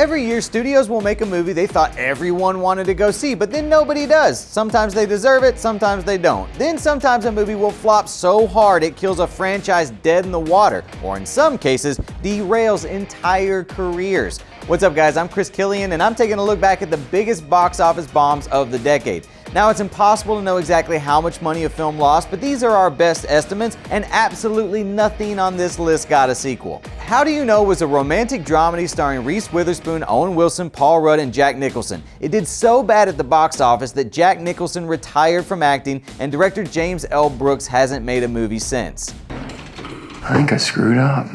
Every year, studios will make a movie they thought everyone wanted to go see, but then nobody does. Sometimes they deserve it, sometimes they don't. Then sometimes a movie will flop so hard it kills a franchise dead in the water, or in some cases, derails entire careers. What's up, guys? I'm Chris Killian, and I'm taking a look back at the biggest box office bombs of the decade. Now, it's impossible to know exactly how much money a film lost, but these are our best estimates, and absolutely nothing on this list got a sequel. How Do You Know was a romantic dramedy starring Reese Witherspoon, Owen Wilson, Paul Rudd, and Jack Nicholson. It did so bad at the box office that Jack Nicholson retired from acting, and director James L. Brooks hasn't made a movie since. I think I screwed up.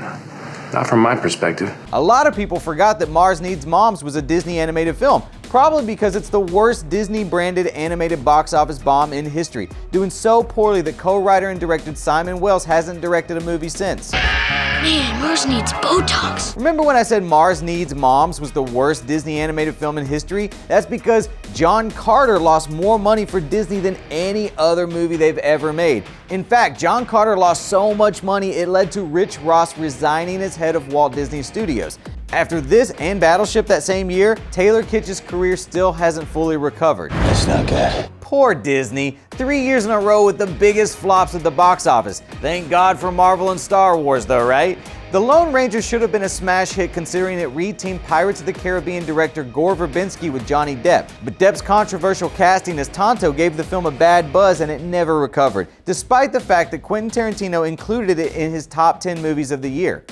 Not from my perspective. A lot of people forgot that Mars Needs Moms was a Disney animated film, probably because it's the worst Disney-branded animated box office bomb in history, doing so poorly that co-writer and director Simon Wells hasn't directed a movie since. Man, Mars needs Botox. Remember when I said Mars Needs Moms was the worst Disney animated film in history? That's because John Carter lost more money for Disney than any other movie they've ever made. In fact, John Carter lost so much money it led to Rich Ross resigning as head of Walt Disney Studios. After this and Battleship that same year, Taylor Kitsch's career still hasn't fully recovered. That's not good. Poor Disney, 3 years in a row with the biggest flops at the box office. Thank God for Marvel and Star Wars though, right? The Lone Ranger should have been a smash hit considering it reteamed Pirates of the Caribbean director Gore Verbinski with Johnny Depp. But Depp's controversial casting as Tonto gave the film a bad buzz and it never recovered, despite the fact that Quentin Tarantino included it in his top 10 movies of the year.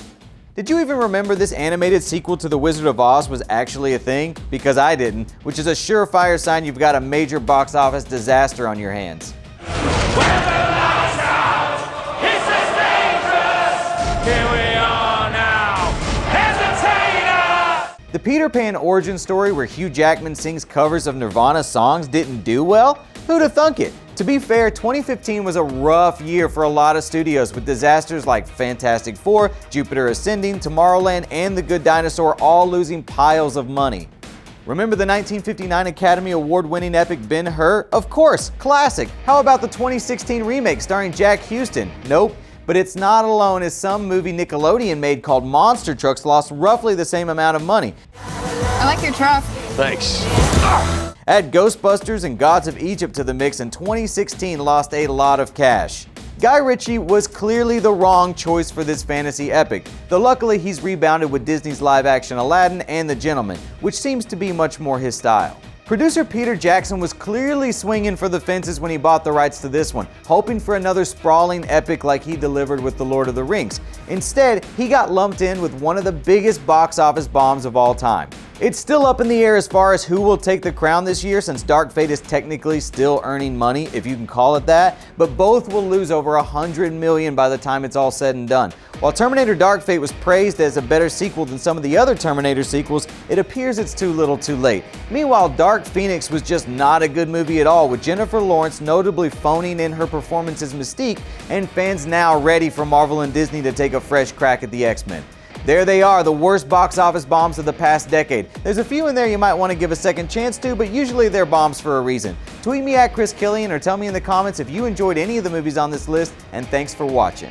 Did you even remember this animated sequel to The Wizard of Oz was actually a thing? Because I didn't, which is a surefire sign you've got a major box office disaster on your hands. The Peter Pan origin story where Hugh Jackman sings covers of Nirvana songs didn't do well? Who'd have thunk it? To be fair, 2015 was a rough year for a lot of studios, with disasters like Fantastic Four, Jupiter Ascending, Tomorrowland, and The Good Dinosaur all losing piles of money. Remember the 1959 Academy Award-winning epic Ben-Hur? Of course, classic. How about the 2016 remake starring Jack Houston? Nope. But it's not alone, as some movie Nickelodeon made called Monster Trucks lost roughly the same amount of money. I like your truck. Thanks. Add Ghostbusters and Gods of Egypt to the mix, and 2016 lost a lot of cash. Guy Ritchie was clearly the wrong choice for this fantasy epic, though luckily he's rebounded with Disney's live-action Aladdin and The Gentleman, which seems to be much more his style. Producer Peter Jackson was clearly swinging for the fences when he bought the rights to this one, hoping for another sprawling epic like he delivered with The Lord of the Rings. Instead, he got lumped in with one of the biggest box office bombs of all time. It's still up in the air as far as who will take the crown this year, since Dark Fate is technically still earning money, if you can call it that, but both will lose over $100 million by the time it's all said and done. While Terminator Dark Fate was praised as a better sequel than some of the other Terminator sequels, it appears it's too little too late. Meanwhile, Dark Phoenix was just not a good movie at all, with Jennifer Lawrence notably phoning in her performance as Mystique, and fans now ready for Marvel and Disney to take a fresh crack at the X-Men. There they are, the worst box office bombs of the past decade. There's a few in there you might want to give a second chance to, but usually they're bombs for a reason. Tweet me at Chris Killian or tell me in the comments if you enjoyed any of the movies on this list, and thanks for watching.